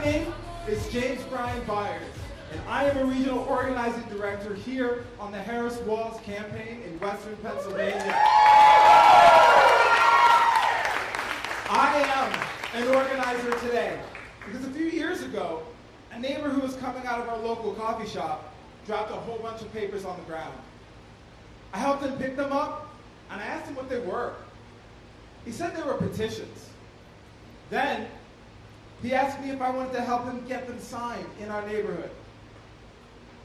name is James Brian Byers, and I am a regional organizing director here on the Harris Walz campaign in Western Pennsylvania. I am an organizer today because a few years ago, a neighbor who was coming out of our local coffee shop dropped a whole bunch of papers on the ground. I helped him pick them up, and I asked him what they were. He said they were petitions. Then, he asked me if I wanted to help him get them signed in our neighborhood.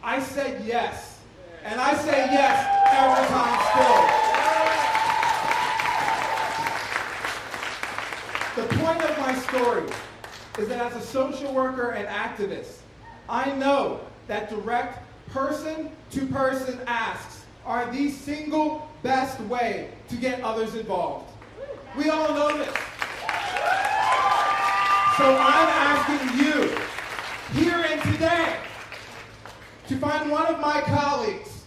I said yes, and I say yes every time still. The point of my story is that as a social worker and activist, I know that direct person-to-person asks are the single best way to get others involved. We all know this. So I'm asking you, here and today, to find one of my colleagues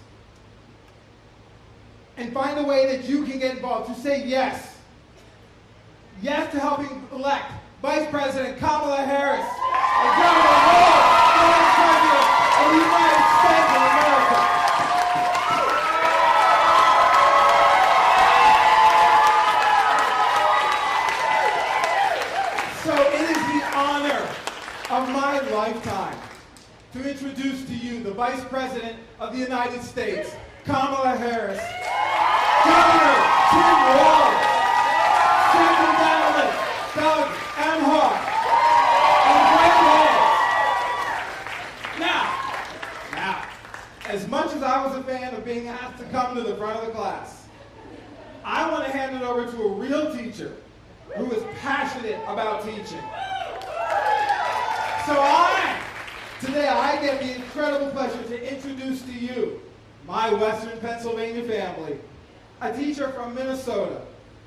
and find a way that you can get involved, to say yes. Yes to helping elect Vice President Kamala Harris and Gwen Walz, Vice President of the United States of America. So it is the honor of my lifetime to introduce to you the Vice President of the United States, Kamala Harris, Governor Tim Walz, Second Doug Emhoff, and Gwen Walz. Now, as much as I was a fan of being asked to come to the front of the class, I want to hand it over to a real teacher who is passionate about teaching. So today I get the incredible pleasure to introduce to you my Western Pennsylvania family, a teacher from Minnesota,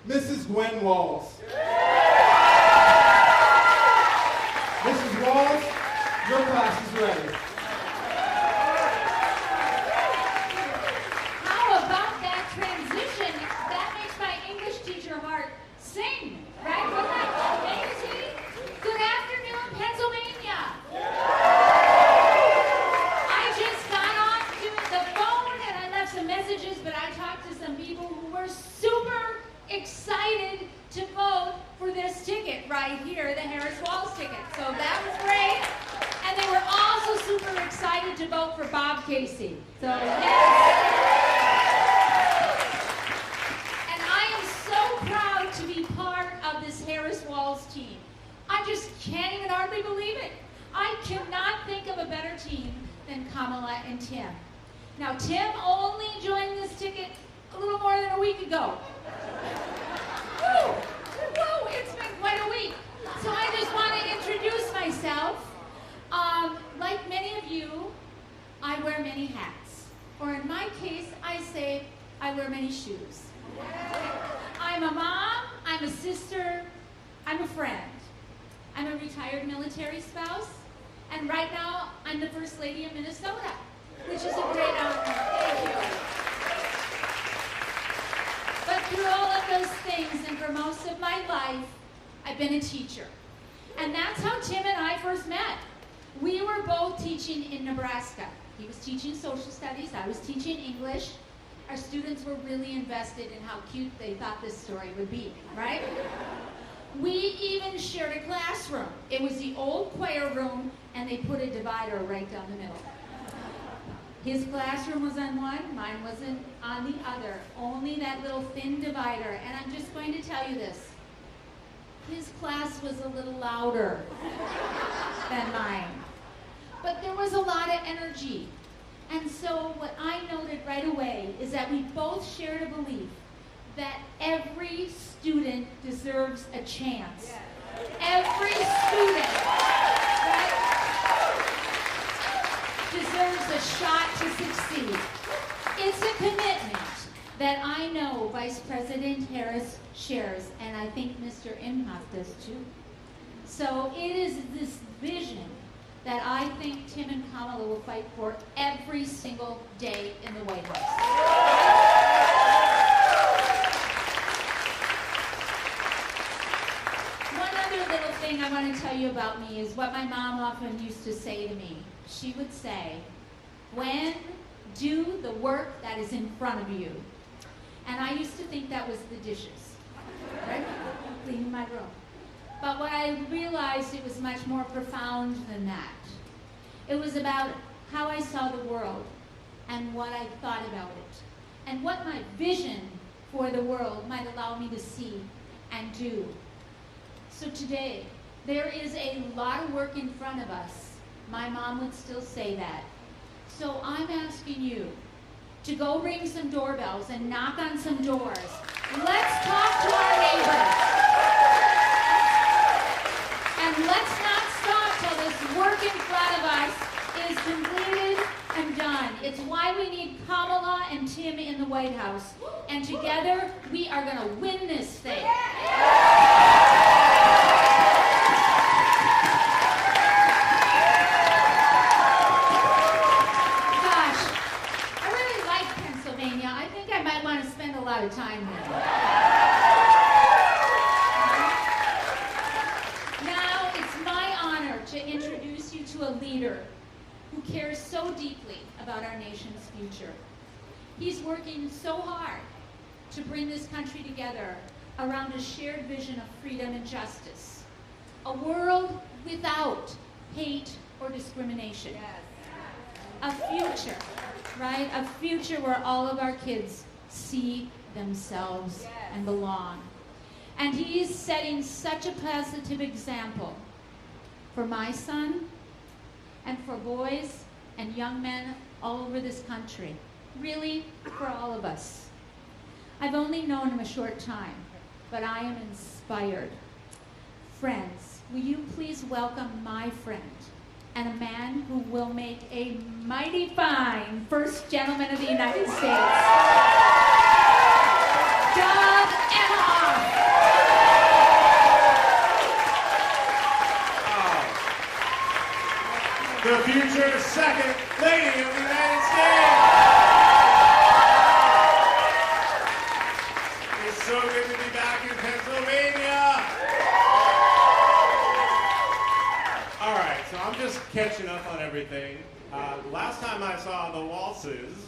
Mrs. Gwen Walz. Mrs. Walz, your class is ready. How about that transition? That makes my English teacher heart sing, right? Wasn't that amazing? Good afternoon, Pennsylvania. I just got off the phone and I left some messages, but I talked to some people who were super excited to vote for this ticket right here, the Harris Walz ticket. So that was great. And they were also super excited to vote for Bob Casey. So yes. And I am so proud to be part of this Harris Walz team. I just can't even hardly believe it. I cannot think of a better team than Kamala and Tim. Now, Tim only joined this ticket a little more than a week ago. Woo! Woo! It's been quite a week. So I just want to introduce myself. Like many of you, I wear many hats. Or in my case, I say I wear many shoes. I'm a mom, I'm a sister, I'm a friend. I'm a retired military spouse, and right now, I'm the First Lady of Minnesota, which is a great honor. Thank you. But through all of those things, and for most of my life, I've been a teacher. And that's how Tim and I first met. We were both teaching in Nebraska. He was teaching social studies, I was teaching English. Our students were really invested in how cute they thought this story would be, right? We even shared a classroom. It was the old choir room, and they put a divider right down the middle. His classroom was on one, mine wasn't on the other. Only that little thin divider. And I'm just going to tell you this. His class was a little louder than mine. But there was a lot of energy. And so what I noted right away is that we both shared a belief that every student deserves a chance. Every student, right, deserves a shot to succeed. It's a commitment that I know Vice President Harris shares, and I think Mr. Emhoff does too. So it is this vision that I think Tim and Kamala will fight for every single day in the White House. One other little thing I I want to tell you about me is what my mom often used to say to me. She would say, Gwen, do the work that is in front of you. And I used to think that was the dishes, right? Cleaning my room. But what I realized, it was much more profound than that. It was about how I saw the world and what I thought about it, and what my vision for the world might allow me to see and do. So today, there is a lot of work in front of us. My mom would still say that. So I'm asking you to go ring some doorbells and knock on some doors. Let's talk to our neighbors. And let's not stop till this work in front of us is completed and done. It's why we need Kamala and Tim in the White House. And together, we are going to win this thing. Lot of time there. Now it's my honor to introduce you to a leader who cares so deeply about our nation's future. He's working so hard to bring this country together around a shared vision of freedom and justice. A world without hate or discrimination. A future, right? A future where all of our kids see themselves and belong. And he is setting such a positive example for my son and for boys and young men all over this country. Really, for all of us. I've only known him a short time, but I am inspired. Friends, will you please welcome my friend and a man who will make a mighty fine First Gentleman of the United States. Emhoff. The future second lady of the United States. It's so good to be back in Pennsylvania. All right, so I'm just catching up on everything. Last time I saw the Walzes,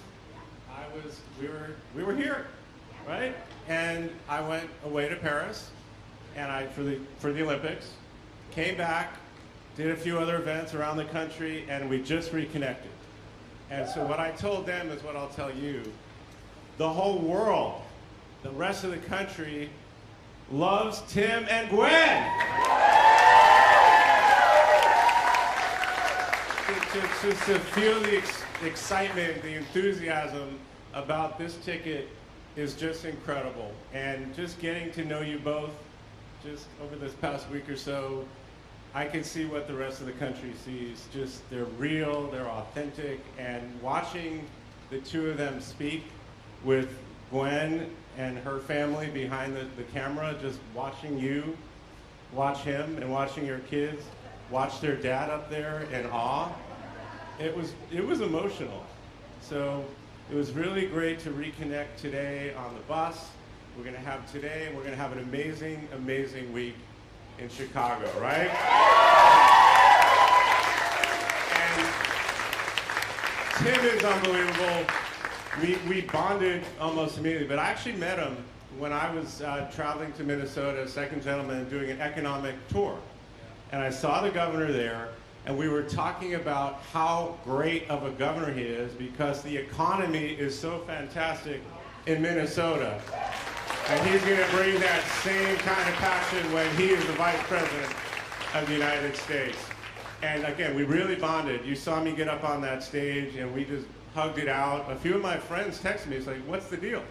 we were here, right? And I went away to Paris, and for the Olympics, came back, did a few other events around the country, and we just reconnected. And so what I told them is what I'll tell you. The whole world, the rest of the country, loves Tim and Gwen. Just to feel the excitement, the enthusiasm about this ticket is just incredible. And just getting to know you both just over this past week or so, I can see what the rest of the country sees. Just they're real, they're authentic, and watching the two of them speak with Gwen and her family behind the camera, just watching you, watch him, and watching your kids, watch their dad up there in awe. It was emotional. So it was really great to reconnect today on the bus. We're going to have today, and we're going to have an amazing, amazing week in Chicago, right? And Tim is unbelievable. We bonded almost immediately, but I actually met him when I was traveling to Minnesota, second gentleman, doing an economic tour. And I saw the governor there, and we were talking about how great of a governor he is because the economy is so fantastic in Minnesota. And he's going to bring that same kind of passion when he is the Vice President of the United States. And again, we really bonded. You saw me get up on that stage, and we just hugged it out. A few of my friends texted me, it's like, what's the deal?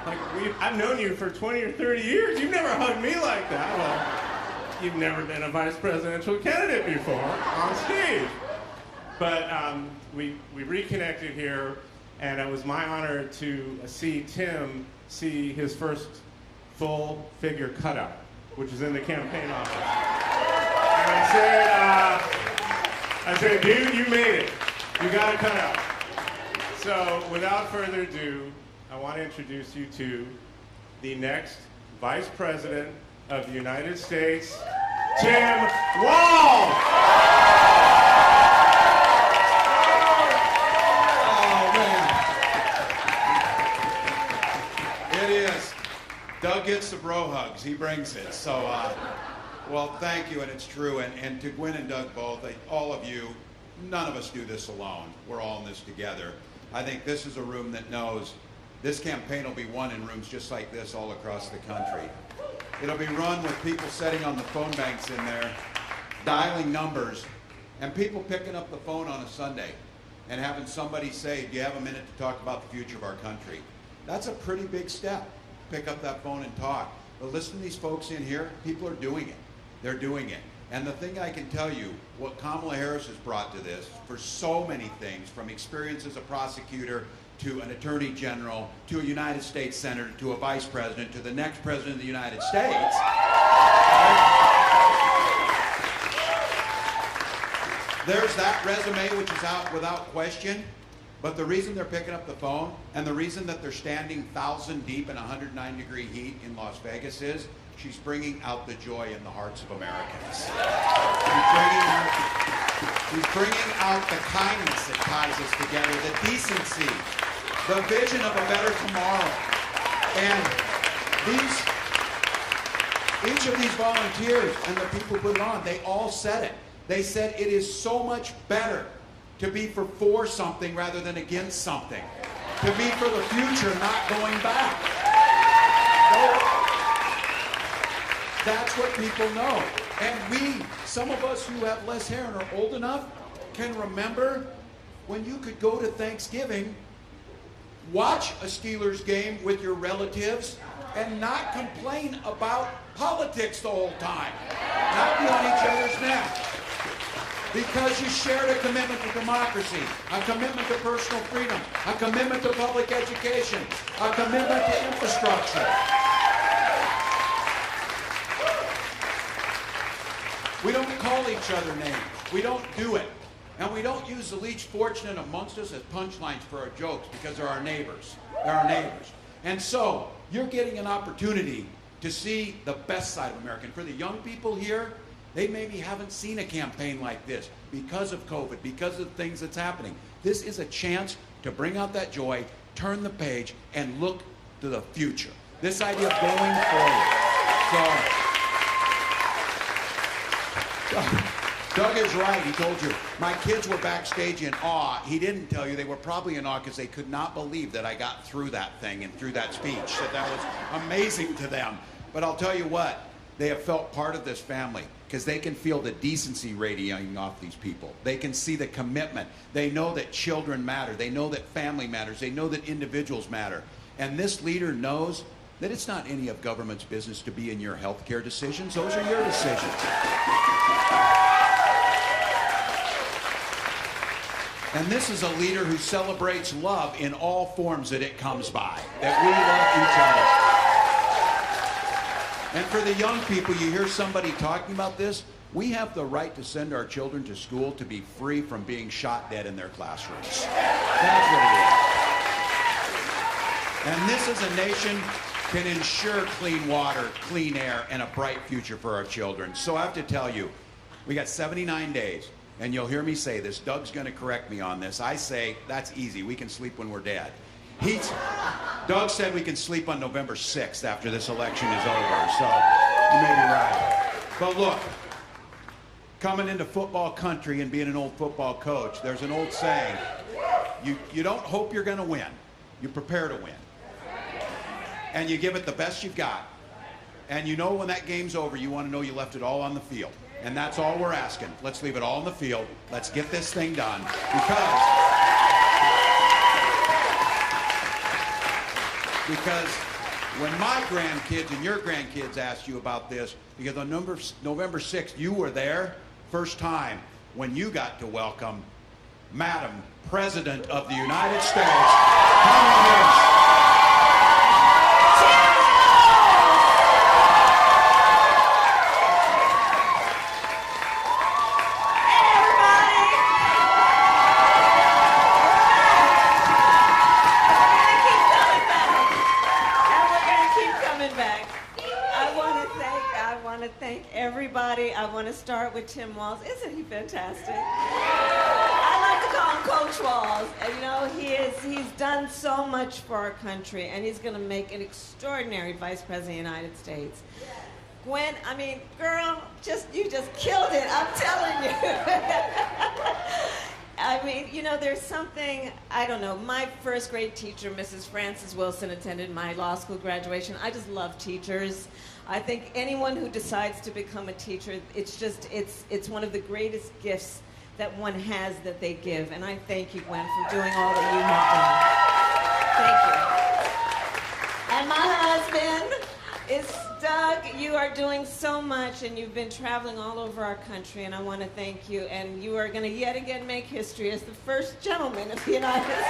Like, I've known you for 20 or 30 years. You've never hugged me like that. Well, you've never been a vice presidential candidate before on stage. But we reconnected here, and it was my honor to see Tim see his first full-figure cutout, which is in the campaign office. And I said, dude, you made it. You got a cutout. So without further ado, I want to introduce you to the next Vice President of the United States, Tim Walz. Oh, man. It is. Doug gets the bro hugs. He brings it. So, well, thank you, and it's true. And to Gwen and Doug both, all of you, none of us do this alone. We're all in this together. I think this is a room that knows this campaign will be won in rooms just like this all across the country. It'll be run with people sitting on the phone banks in there, dialing numbers, and people picking up the phone on a Sunday and having somebody say, do you have a minute to talk about the future of our country? That's a pretty big step. Pick up that phone and talk. But listen to these folks in here. People are doing it. They're doing it. And the thing I can tell you, what Kamala Harris has brought to this, for so many things, from experience as a prosecutor to an attorney general, to a United States senator, to a vice president, to the next president of the United States. There's that resume, which is out without question. But the reason they're picking up the phone and the reason that they're standing 1,000 deep in 109-degree heat in Las Vegas is she's bringing out the joy in the hearts of Americans. She's bringing out the kindness that ties us together, the decency, the vision of a better tomorrow. And each of these volunteers and the people who put it on, they all said it. They said it is so much better to be for something rather than against something. To be for the future, not going back. That's what people know. And we, some of us who have less hair and are old enough, can remember when you could go to Thanksgiving, watch a Steelers game with your relatives, and not complain about politics the whole time. Not be on each other's neck. Because you shared a commitment to democracy, a commitment to personal freedom, a commitment to public education, a commitment to infrastructure. We don't call each other names. We don't do it. And we don't use the least fortunate amongst us as punchlines for our jokes because they're our neighbors. They're our neighbors. And so you're getting an opportunity to see the best side of America. And for the young people here, they maybe haven't seen a campaign like this because of COVID, because of the things that's happening. This is a chance to bring out that joy, turn the page, and look to the future. This idea of going forward. So, Doug is right. He told you. My kids were backstage in awe. He didn't tell you. They were probably in awe because they could not believe that I got through that thing and through that speech. That was amazing to them. But I'll tell you what. They have felt part of this family because they can feel the decency radiating off these people. They can see the commitment. They know that children matter. They know that family matters. They know that individuals matter. And this leader knows that it's not any of government's business to be in your health care decisions. Those are your decisions. And this is a leader who celebrates love in all forms that it comes by. That we love each other. And for the young people, you hear somebody talking about this, we have the right to send our children to school to be free from being shot dead in their classrooms. That's what it is. And this as a nation can ensure clean water, clean air, and a bright future for our children. So I have to tell you, we got 79 days, and you'll hear me say this. Doug's going to correct me on this. I say, that's easy. We can sleep when we're dead. Doug said we can sleep on November 6th after this election is over, so you may be right. But look, coming into football country and being an old football coach, there's an old saying, you don't hope you're going to win, you prepare to win. And you give it the best you've got. And you know when that game's over, you want to know you left it all on the field. And that's all we're asking. Let's leave it all on the field. Let's get this thing done. Because when my grandkids and your grandkids asked you about this, because on November 6th, you were there, first time, when you got to welcome Madam President of the United States, Kamala Harris. I want to thank everybody. I want to start with Tim Walz. Isn't he fantastic? I like to call him Coach Walz. And you know, he's done so much for our country, and he's going to make an extraordinary Vice President of the United States. Gwen, I mean, girl, you just killed it, I'm telling you. I mean, you know, there's something, I don't know, my first grade teacher, Mrs. Frances Wilson, attended my law school graduation. I just love teachers. I think anyone who decides to become a teacher, it's one of the greatest gifts that one has that they give. And I thank you, Gwen, for doing all that you have done. Thank you. And my husband is Doug. You are doing so much, and you've been traveling all over our country, and I want to thank you. And you are going to yet again make history as the first gentleman of the United States.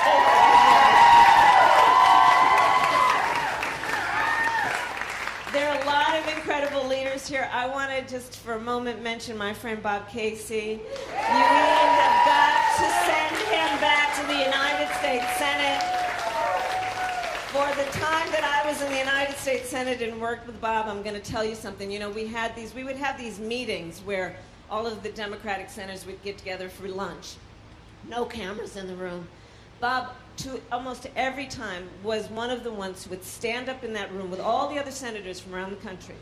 There are a lot of incredible leaders here. I want to just for a moment mention my friend Bob Casey. You have got to send him back to the United States Senate. For the time that I was in the United States Senate and worked with Bob, I'm going to tell you something. You know, we would have these meetings where all of the Democratic senators would get together for lunch. No cameras in the room. Bob, almost every time, was one of the ones who would stand up in that room with all the other senators from around the country,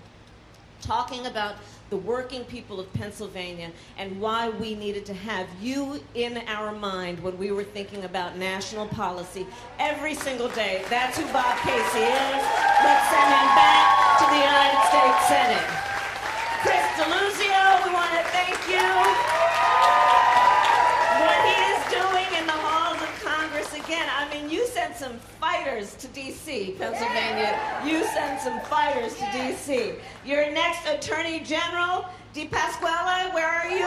talking about the working people of Pennsylvania and why we needed to have you in our mind when we were thinking about national policy every single day. That's who Bob Casey is. Let's send him back to the United States Senate. Chris DeLuzio, we want to thank you. What he is doing in the halls of Congress, again, I mean, you sent some fighters to D.C., Pennsylvania. You sent some fighters to D.C. Your next Attorney General, DePasquale, where are you?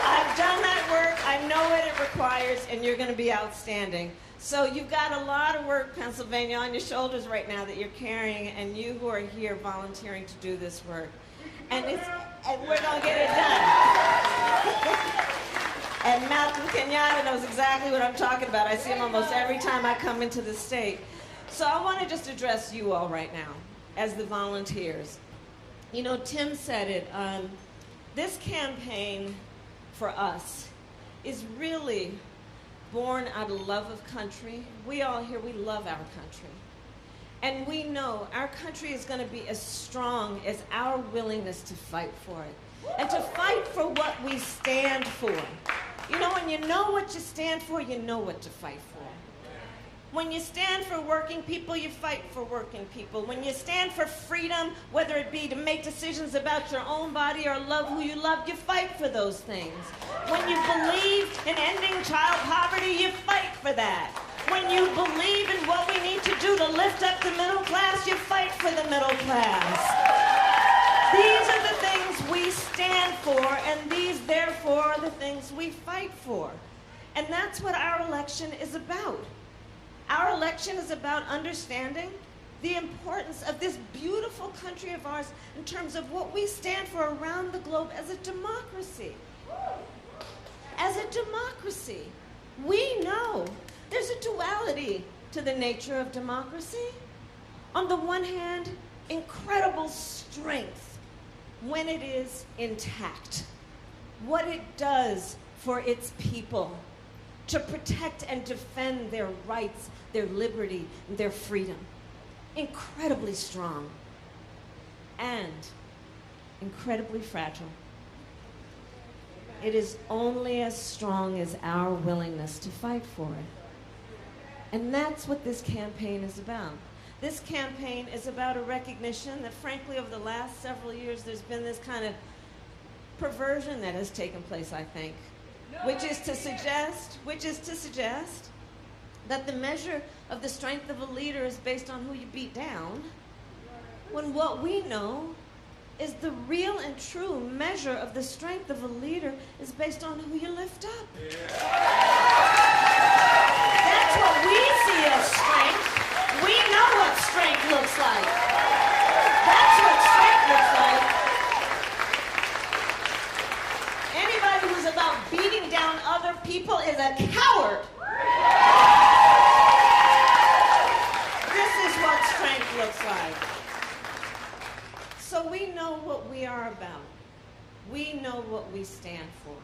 I've done that work. I know what it requires, and you're going to be outstanding. So you've got a lot of work, Pennsylvania, on your shoulders right now that you're carrying, and you who are here volunteering to do this work. And we're going to get it done. And Malcolm Kenyatta knows exactly what I'm talking about. I see him almost every time I come into the state. So I want to just address you all right now as the volunteers. You know, Tim said it. This campaign for us is really born out of love of country. We all here, we love our country. And we know our country is going to be as strong as our willingness to fight for it. And to fight for what we stand for. You know, when you know what you stand for, you know what to fight for. When you stand for working people, you fight for working people. When you stand for freedom, whether it be to make decisions about your own body or love who you love, you fight for those things. When you believe in ending child poverty, you fight for that. When you believe in what we need to do to lift up the middle class, you fight for the middle class. These are the things we stand for, and these, therefore, are the things we fight for. And that's what our election is about. Our election is about understanding the importance of this beautiful country of ours in terms of what we stand for around the globe as a democracy. As a democracy, we know there's a duality to the nature of democracy. On the one hand, incredible strength when it is intact. What it does for its people to protect and defend their rights, their liberty, and their freedom. Incredibly strong and incredibly fragile. It is only as strong as our willingness to fight for it. And that's what this campaign is about. This campaign is about a recognition that, frankly, over the last several years, there's been this kind of perversion that has taken place, I think, which is to suggest that the measure of the strength of a leader is based on who you beat down, when what we know is the real and true measure of the strength of a leader is based on who you lift up. That's what we see as strength. We know what strength looks like. That's what strength looks like. Anybody who's about beating down other people is a coward. This is what strength looks like. So we know what we are about. We know what we stand for.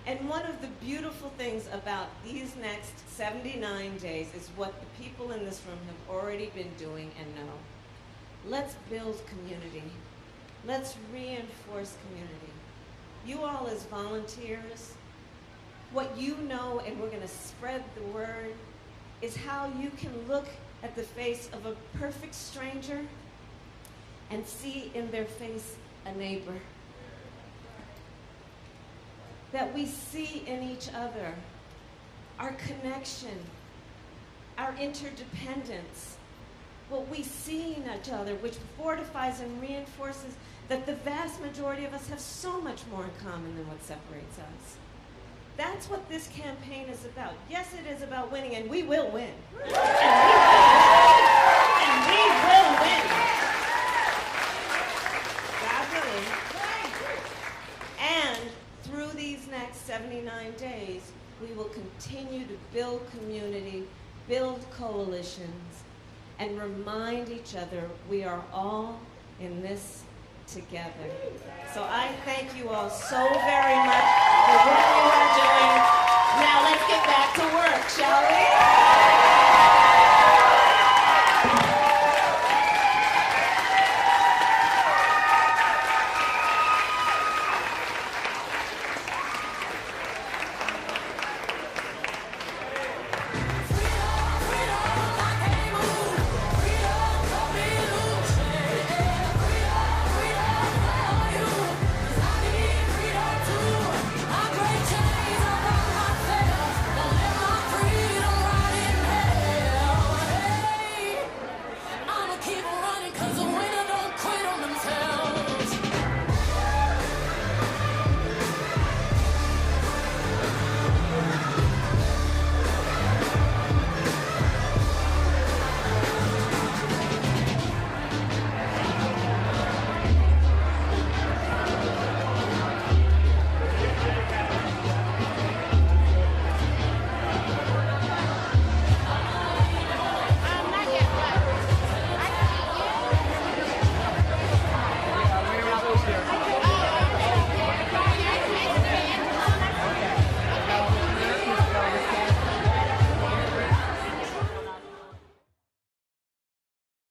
And one of the beautiful things about these next 79 days is what the people in this room have already been doing and know. Let's build community. Let's reinforce community. You all as volunteers, what you know, and we're going to spread the word, is how you can look at the face of a perfect stranger and see in their face a neighbor. That we see in each other our connection, our interdependence, what we see in each other, which fortifies and reinforces that the vast majority of us have so much more in common than what separates us. That's what this campaign is about. Yes, it is about winning, and we will win. And we will win. God willing. And through these next 79 days, we will continue to build community, build coalitions, and remind each other we are all in this together. So I thank you all so very much for what you are doing. Now let's get back to work, shall we?